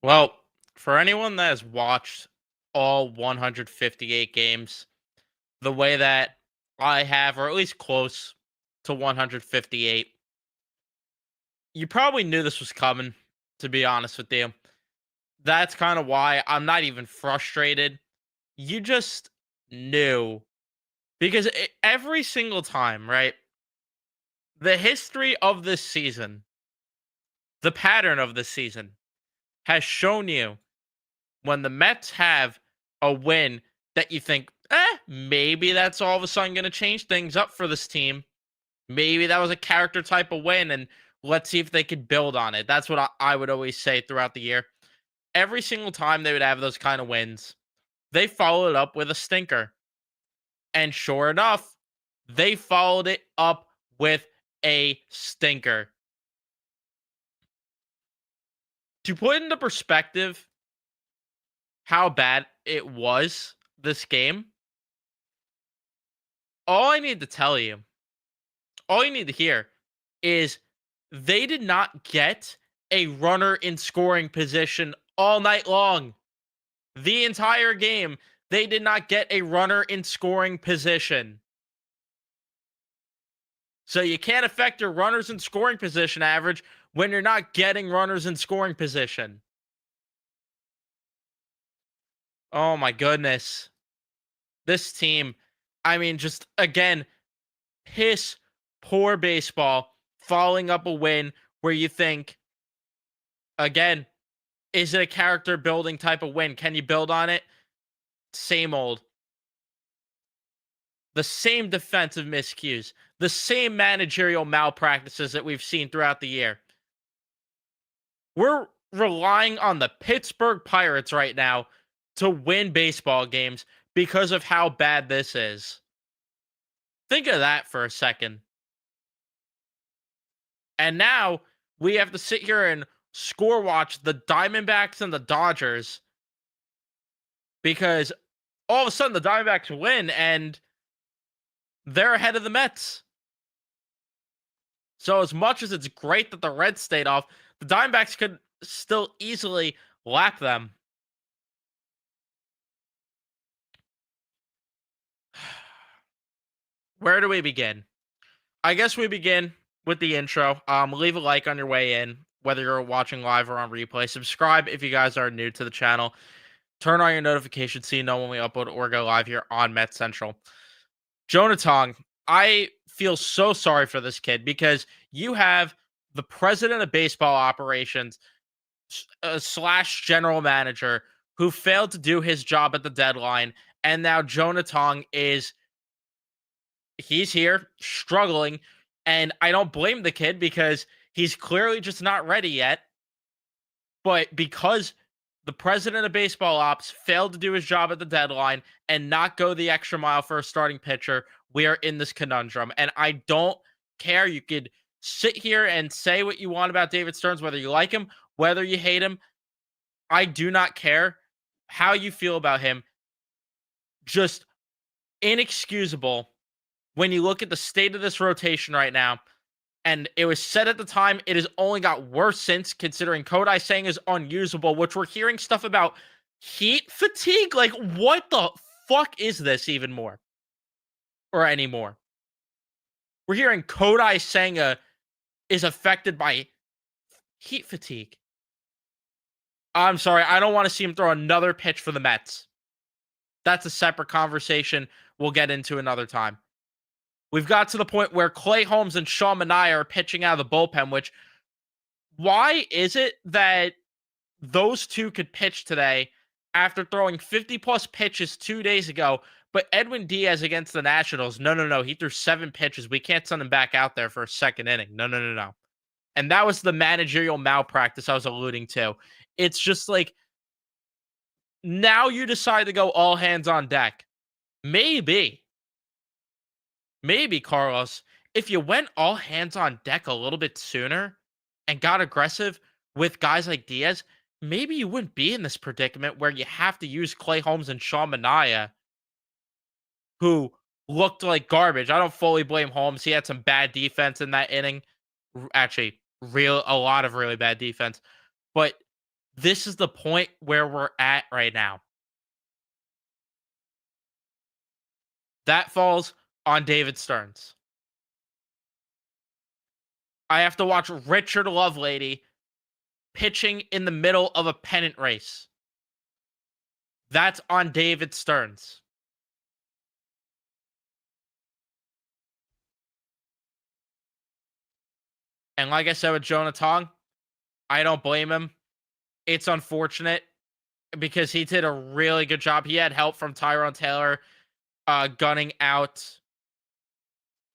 Well, for anyone that has watched all 158 games the way that I have, or at least close to 158, you probably knew this was coming, to be honest with you. That's kind of why I'm not even frustrated. You just knew. Because every single time, right? The history of this season, the pattern of this season has shown you when the Mets have a win that you think, maybe that's all of a sudden going to change things up for this team. Maybe that was a character type of win, and let's see if they could build on it. That's what I would always say throughout the year. Every single time they would have those kind of wins, they followed it up with a stinker. And sure enough, they followed it up with a stinker. To put into perspective how bad it was this game, all I need to tell you, all you need to hear is they did not get a runner in scoring position all night long. The entire game, they did not get a runner in scoring position. So you can't affect your runners in scoring position average when you're not getting runners in scoring position. Oh my goodness. This team, I mean, just again, piss poor baseball, following up a win where you think, again, is it a character building type of win? Can you build on it? Same old. The same defensive miscues, the same managerial malpractices that we've seen throughout the year. We're relying on the Pittsburgh Pirates right now to win baseball games because of how bad this is. Think of that for a second. And now we have to sit here and score watch the Diamondbacks and the Dodgers because all of a sudden the Diamondbacks win and they're ahead of the Mets. So as much as it's great that the Reds stayed off, the Diamondbacks could still easily lap them. Where do we begin? I guess we begin with the intro. Leave a like on your way in, whether you're watching live or on replay. Subscribe if you guys are new to the channel. Turn on your notifications so you know when we upload or go live here on Met Central. Jonah Tong, I feel so sorry for this kid because you have the president of baseball operations slash general manager who failed to do his job at the deadline, and now Jonah Tong he's here struggling, and I don't blame the kid because he's clearly just not ready yet. But because the president of baseball ops failed to do his job at the deadline and not go the extra mile for a starting pitcher, we are in this conundrum. And I don't care. You could sit here and say what you want about David Stearns, whether you like him, whether you hate him. I do not care how you feel about him. Just inexcusable when you look at the state of this rotation right now. And it was said at the time, it has only got worse since, considering Kodai Sang is unusable, which we're hearing stuff about heat fatigue. Like, what the fuck is this even more? Or anymore? We're hearing Kodai Senga is affected by heat fatigue. I'm sorry, I don't want to see him throw another pitch for the Mets. That's a separate conversation we'll get into another time. We've got to the point where Clay Holmes and Sean Manaea are pitching out of the bullpen, which why is it that those two could pitch today after throwing 50 plus pitches 2 days ago? But Edwin Diaz against the Nationals, no. He threw 7 pitches. We can't send him back out there for a second inning. No. And that was the managerial malpractice I was alluding to. It's just like, now you decide to go all hands on deck. Maybe, Carlos, if you went all hands on deck a little bit sooner and got aggressive with guys like Diaz, maybe you wouldn't be in this predicament where you have to use Clay Holmes and Sean Manaea, who looked like garbage. I don't fully blame Holmes. He had some bad defense in that inning. Actually, a lot of really bad defense. But This is the point where we're at right now. That falls on David Stearns. I have to watch Richard Lovelady pitching in the middle of a pennant race. That's on David Stearns. And like I said with Jonah Tong, I don't blame him. It's unfortunate because he did a really good job. He had help from Tyrone Taylor gunning out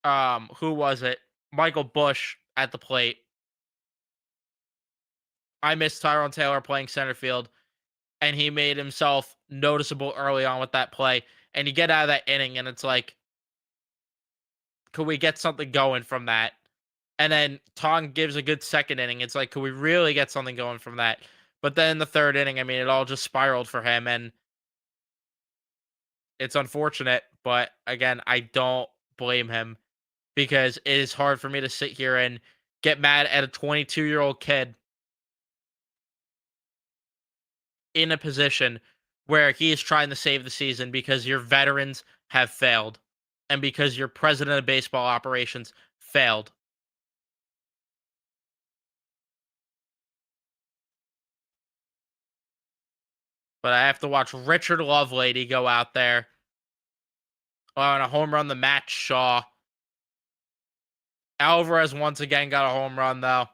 who was it? Michael Bush at the plate. I miss Tyrone Taylor playing center field, and he made himself noticeable early on with that play. And you get out of that inning, and it's like, could we get something going from that? And then Tong gives a good second inning. It's like, could we really get something going from that? But then in the third inning, I mean, it all just spiraled for him, and it's unfortunate. But again, I don't blame him because it is hard for me to sit here and get mad at a 22-year-old kid in a position where he is trying to save the season because your veterans have failed and because your president of baseball operations failed. But I have to watch Richard Lovelady go out there on a home run to Matt Shaw. Alvarez once again got a home run, though.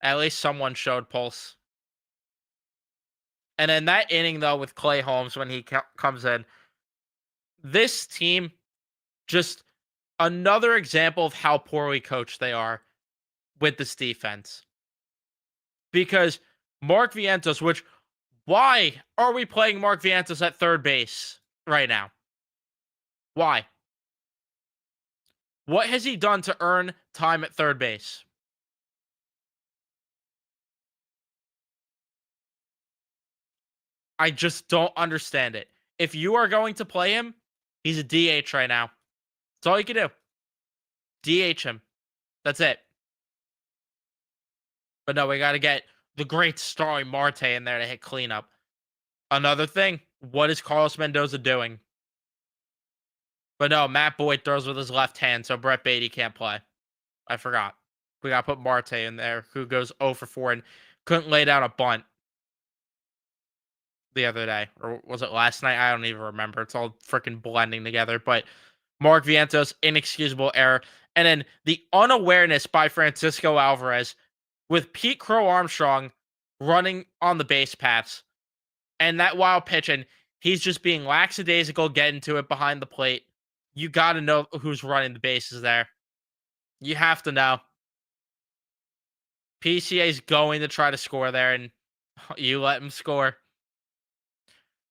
At least someone showed pulse. And then that inning, though, with Clay Holmes when he comes in, this team just another example of how poorly coached they are with this defense. Because Mark Vientos, which why are we playing Mark Vientos at third base right now? Why? What has he done to earn time at third base? I just don't understand it. If you are going to play him, he's a DH right now. That's all you can do. DH him. That's it. But no, we got to get the great Starling Marte in there to hit cleanup. Another thing, what is Carlos Mendoza doing? But no, Matt Boyd throws with his left hand, so Brett Beatty can't play. I forgot. We got to put Marte in there, who goes 0 for 4 and couldn't lay down a bunt the other day. Or was it last night? I don't even remember. It's all freaking blending together. But Mark Vientos, inexcusable error. And then the unawareness by Francisco Alvarez with Pete Crow Armstrong running on the base paths. And that wild pitch, and he's just being lackadaisical, getting to it behind the plate. You got to know who's running the bases there. You have to know. PCA is going to try to score there, and you let him score.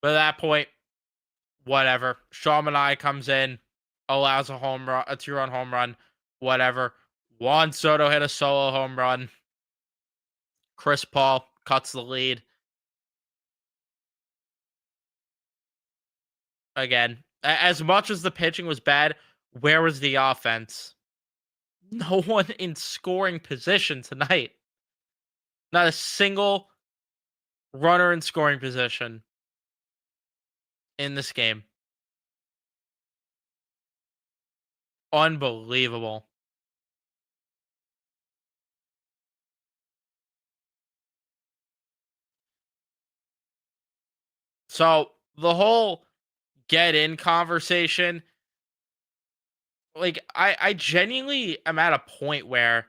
But at that point, whatever. Sean Manaea comes in, allows a home run, a 2-run home run, whatever. Juan Soto hit a solo home run. Chris Paul cuts the lead. Again, as much as the pitching was bad, where was the offense? No one in scoring position tonight. Not a single runner in scoring position in this game. Unbelievable. So the whole get in conversation, like I genuinely am at a point where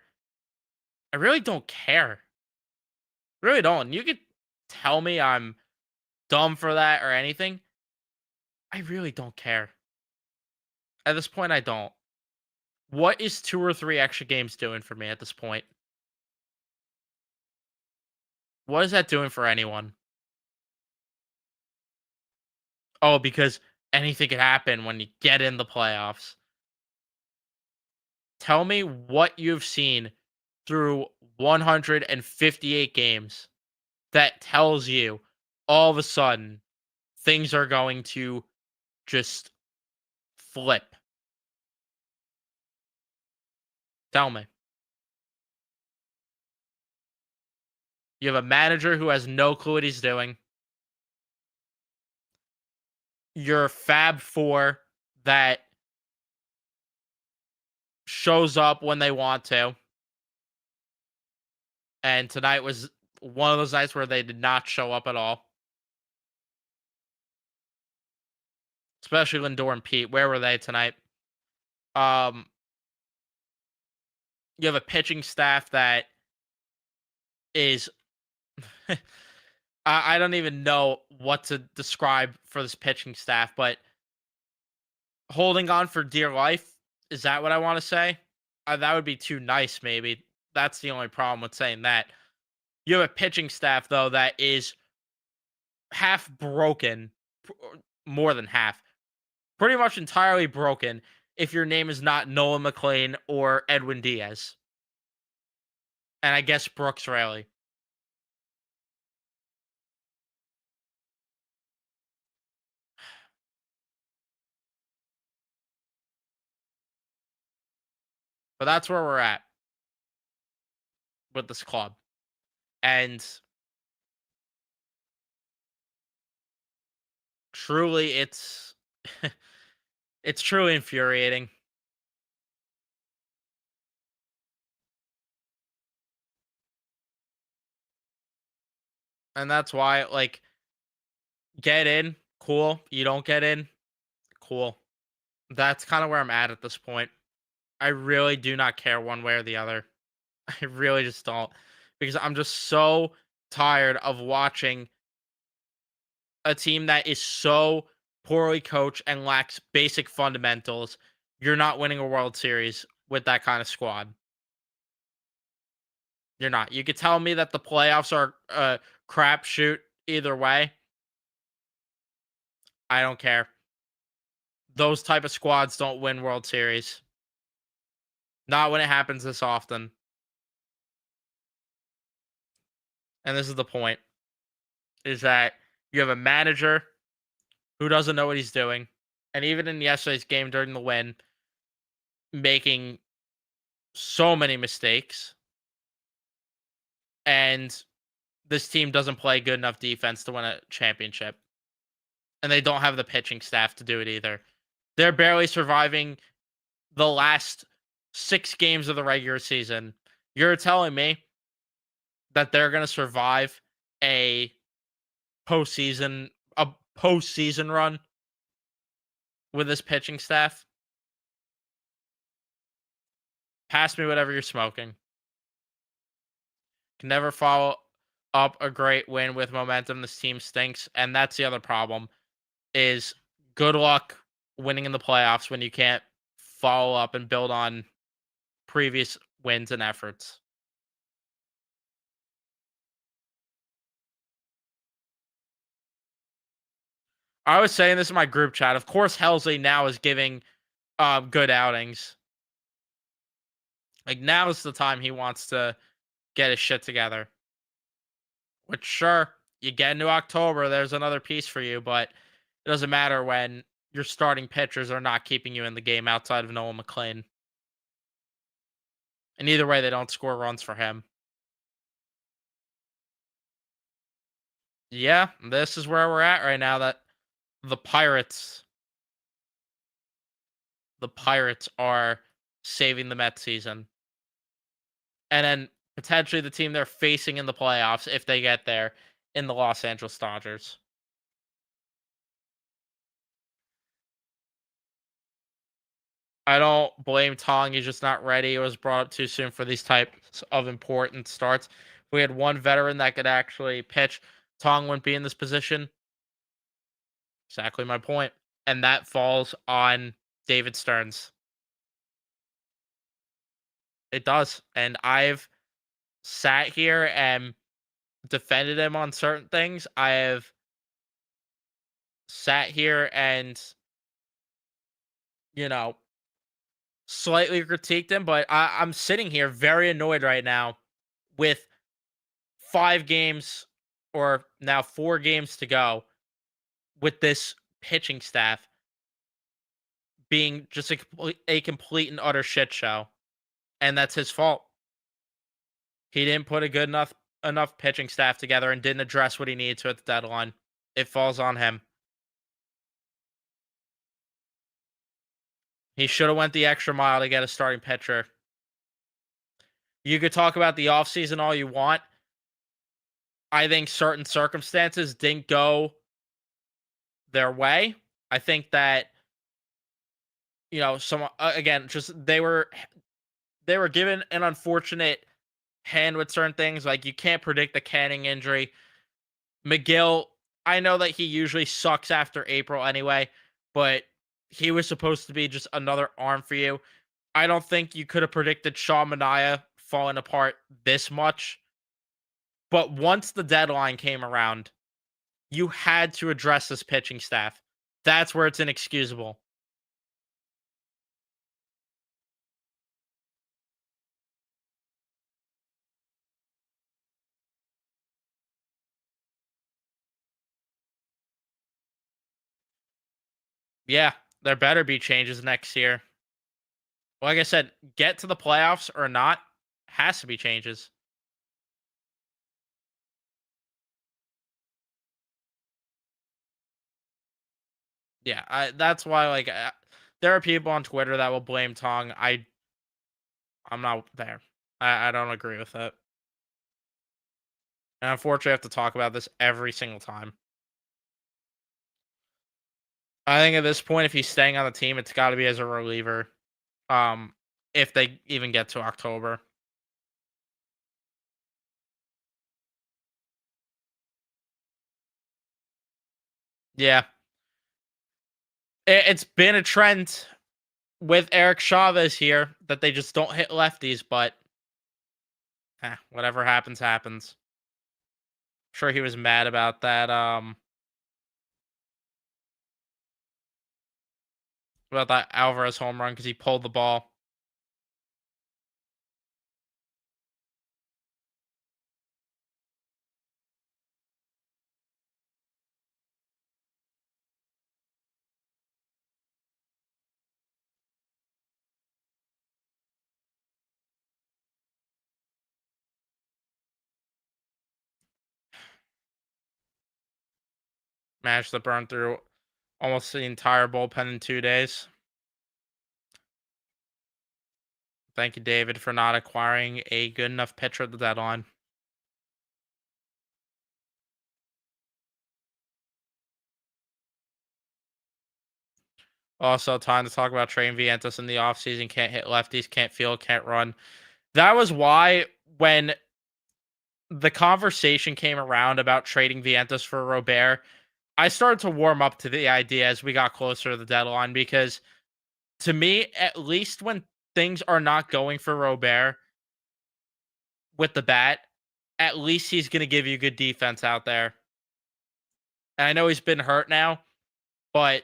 I really don't care. Really don't. You could tell me I'm dumb for that or anything. I really don't care. At this point, I don't. What is 2 or 3 extra games doing for me at this point? What is that doing for anyone? Oh, because anything could happen when you get in the playoffs. Tell me what you've seen through 158 games that tells you all of a sudden things are going to just flip. Tell me. You have a manager who has no clue what he's doing. Your Fab Four that shows up when they want to. And tonight was one of those nights where they did not show up at all. Especially Lindor and Pete. Where were they tonight? Um, you have a pitching staff that is I don't even know what to describe for this pitching staff, but holding on for dear life, is that what I want to say? That would be too nice, maybe. That's the only problem with saying that. You have a pitching staff though that is half broken, more than half, pretty much entirely broken. If your name is not Nolan McLean or Edwin Diaz, and I guess Brooks Raley. But that's where we're at with this club. And truly it's truly infuriating. And that's why, like, get in, cool. You don't get in, cool. That's kind of where I'm at this point. I really do not care one way or the other. I really just don't. Because I'm just so tired of watching a team that is so poorly coached and lacks basic fundamentals. You're not winning a World Series with that kind of squad. You're not. You could tell me that the playoffs are a crapshoot either way. I don't care. Those type of squads don't win World Series. Not when it happens this often. And this is the point, is that you have a manager who doesn't know what he's doing. And even in yesterday's game during the win, making so many mistakes. And this team doesn't play good enough defense to win a championship. And they don't have the pitching staff to do it either. They're barely surviving the last 6 games of the regular season. You're telling me that they're going to survive a postseason a postseason run with this pitching staff? Pass me whatever you're smoking. Can never follow up a great win with momentum. This team stinks, and that's the other problem. Is good luck winning in the playoffs when you can't follow up and build on previous wins and efforts. I was saying this in my group chat. Of course, Helsley now is giving good outings. Like, now is the time he wants to get his shit together. Which, sure, you get into October, there's another piece for you, but it doesn't matter when your starting pitchers are not keeping you in the game outside of Nolan McLean. And either way, they don't score runs for him. Yeah, this is where we're at right now. That the Pirates, the Pirates are saving the Mets season, and then potentially the team they're facing in the playoffs if they get there in the Los Angeles Dodgers. I don't blame Tong. He's just not ready. It was brought up too soon for these types of important starts. If we had one veteran that could actually pitch, Tong wouldn't be in this position. Exactly my point. And that falls on David Stearns. It does. And I've sat here and defended him on certain things. I have sat here and, you know, slightly critiqued him, but I'm sitting here very annoyed right now with 5 games or now 4 games to go with this pitching staff being just a complete and utter shit show. And that's his fault. He didn't put a good enough enough pitching staff together and didn't address what he needed to at the deadline. It falls on him. He should have went the extra mile to get a starting pitcher. You could talk about the offseason all you want. I think certain circumstances didn't go their way. I think that some again, just they were given an unfortunate hand with certain things. Like you can't predict the Canning injury. McGill, I know that he usually sucks after April anyway, but he was supposed to be just another arm for you. I don't think you could have predicted Sean Manaea falling apart this much. But once the deadline came around, you had to address this pitching staff. That's where it's inexcusable. Yeah, there better be changes next year. Like I said, get to the playoffs or not, has to be changes. Yeah, that's why there are people on Twitter that will blame Tong. I'm not there. I don't agree with it. And unfortunately, I have to talk about this every single time. I think at this point, if he's staying on the team, it's got to be as a reliever. Um, if they even get to October. Yeah, it's been a trend with Eric Chavez here that they just don't hit lefties, but whatever happens, happens. Sure, he was mad about that. About that Alvarez home run because he pulled the ball. Managed to burn through almost the entire bullpen in 2 days. Thank you, David, for not acquiring a good enough pitcher at the deadline. Also, time to talk about Trey Vientos in the offseason. Can't hit lefties, can't field, can't run. That was why when the conversation came around about trading Vientos for Robert, I started to warm up to the idea as we got closer to the deadline because to me, at least when things are not going for Robert with the bat, at least he's going to give you good defense out there. And I know he's been hurt now, but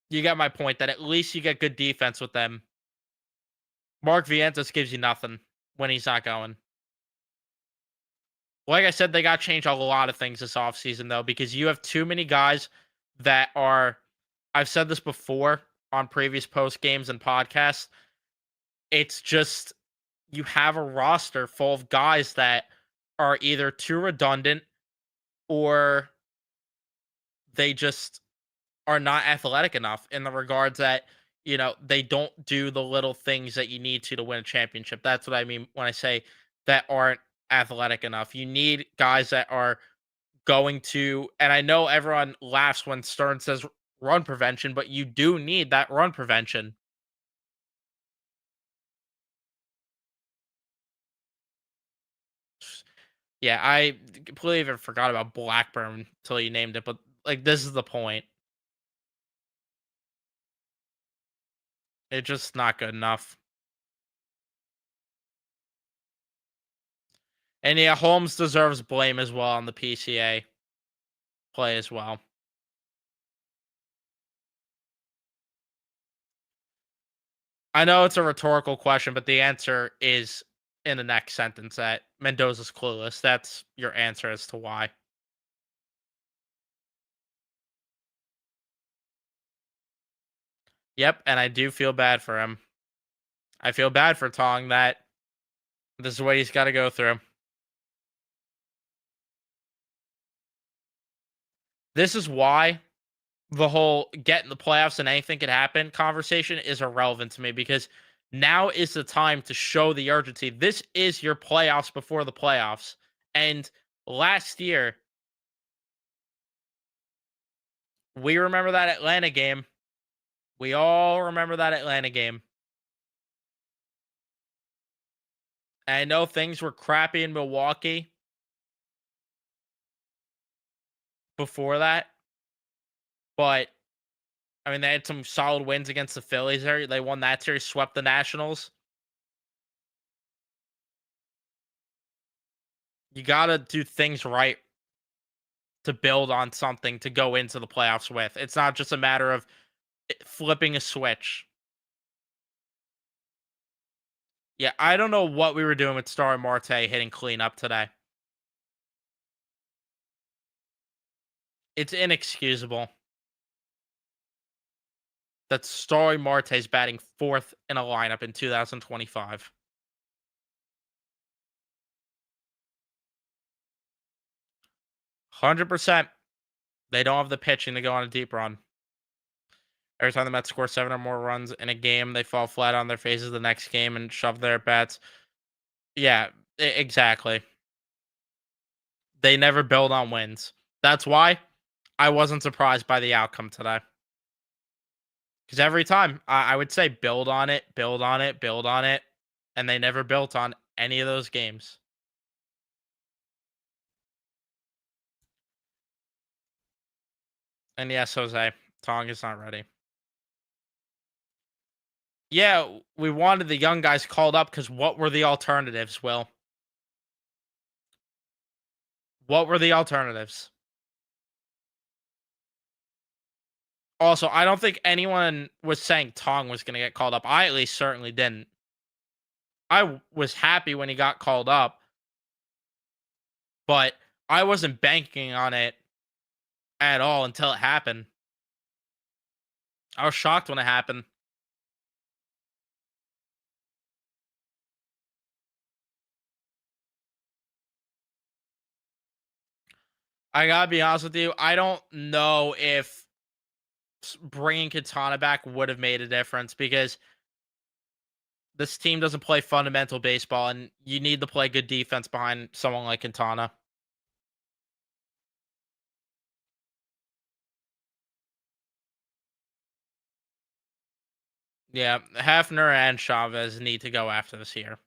you got my point that at least you get good defense with them. Mark Vientos gives you nothing when he's not going. Like I said, they got to change a lot of things this offseason, though, because you have too many guys that are, I've said this before on previous post games and podcasts. It's just you have a roster full of guys that are either too redundant or they just are not athletic enough in the regards that, they don't do the little things that you need to win a championship. That's what I mean when I say that aren't athletic enough. You need guys that are going to, and I know everyone laughs when Stern says run prevention, but you do need that run prevention. Yeah, I completely even forgot about Blackburn until you named it, but like this is the point. It's just not good enough. And yeah, Holmes deserves blame as well on the PCA play as well. I know it's a rhetorical question, but the answer is in the next sentence that Mendoza's clueless. That's your answer as to why. Yep, and I do feel bad for him. I feel bad for Tong that this is what he's got to go through. This is why the whole get in the playoffs and anything could happen conversation is irrelevant to me because now is the time to show the urgency. This is your playoffs before the playoffs. And last year, we remember that Atlanta game. We all remember that Atlanta game. And I know things were crappy in Milwaukee before that, but I mean, they had some solid wins against the Phillies there. They won that series, swept the Nationals. You got to do things right to build on something to go into the playoffs with. It's not just a matter of flipping a switch. Yeah, I don't know what we were doing with Starling Marte hitting cleanup today. It's inexcusable that Starling Marte is batting fourth in a lineup in 2025. 100%. They don't have the pitching to go on a deep run. Every time the Mets score 7 or more runs in a game, they fall flat on their faces the next game and shove their bats. Yeah, exactly. They never build on wins. That's why I wasn't surprised by the outcome today. Because every time I would say build on it, build on it, build on it. And they never built on any of those games. And yes, Jose, Tong is not ready. Yeah, we wanted the young guys called up because what were the alternatives, Will? What were the alternatives? Also, I don't think anyone was saying Tong was going to get called up. I at least certainly didn't. Was happy when he got called up, but I wasn't banking on it at all until it happened. I was shocked when it happened. I gotta be honest with you. I don't know if bringing Katana back would have made a difference because this team doesn't play fundamental baseball, and you need to play good defense behind someone like Quintana. Yeah, Hefner and Chavez need to go after this year.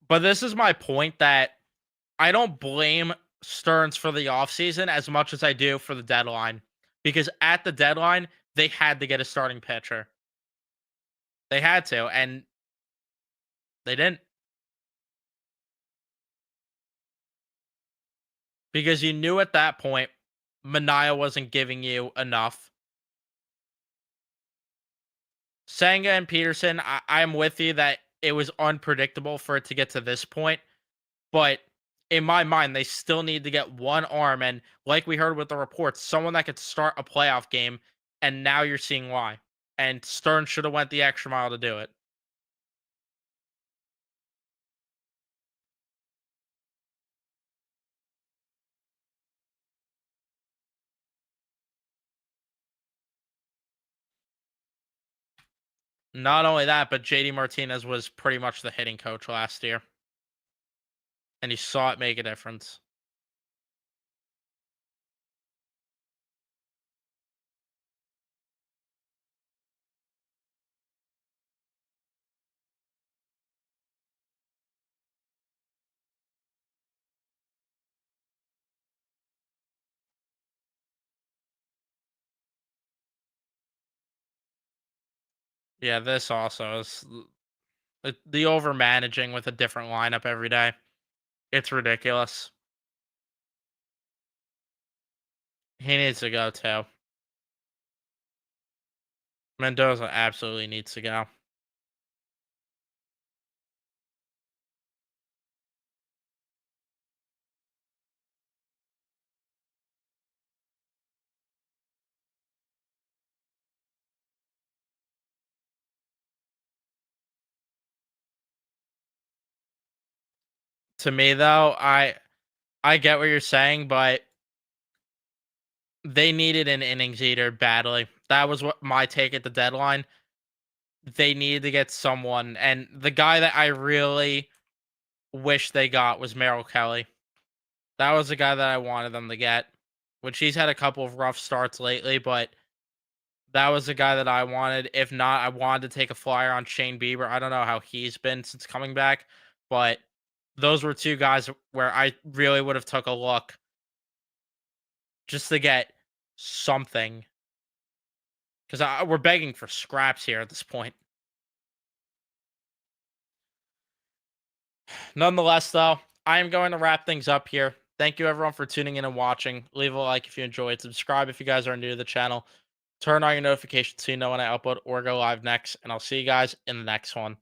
But this is my point that I don't blame Stearns for the offseason as much as I do for the deadline. Because at the deadline, they had to get a starting pitcher. They had to, and they didn't. Because you knew at that point, Mania wasn't giving you enough. Senga and Peterson, I'm with you that it was unpredictable for it to get to this point. But in my mind, they still need to get one arm. And like we heard with the reports, someone that could start a playoff game. And now you're seeing why. And Stern should have went the extra mile to do it. Not only that, but JD Martinez was pretty much the hitting coach last year. And you saw it make a difference. Yeah, this also is the over managing with a different lineup every day. It's ridiculous. He needs to go too. Mendoza absolutely needs to go. To me though, I get what you're saying, but they needed an innings eater badly. That was what my take at the deadline. They needed to get someone, and the guy that I really wish they got was Merrill Kelly. That was the guy that I wanted them to get, which he's had a couple of rough starts lately, but that was the guy that I wanted. If not, I wanted to take a flyer on Shane Bieber. I don't know how he's been since coming back, but those were two guys where I really would have took a look just to get something because we're begging for scraps here at this point. Nonetheless, though, I am going to wrap things up here. Thank you, everyone, for tuning in and watching. Leave a like if you enjoyed. Subscribe if you guys are new to the channel. Turn on your notifications so you know when I upload or go live next. And I'll see you guys in the next one.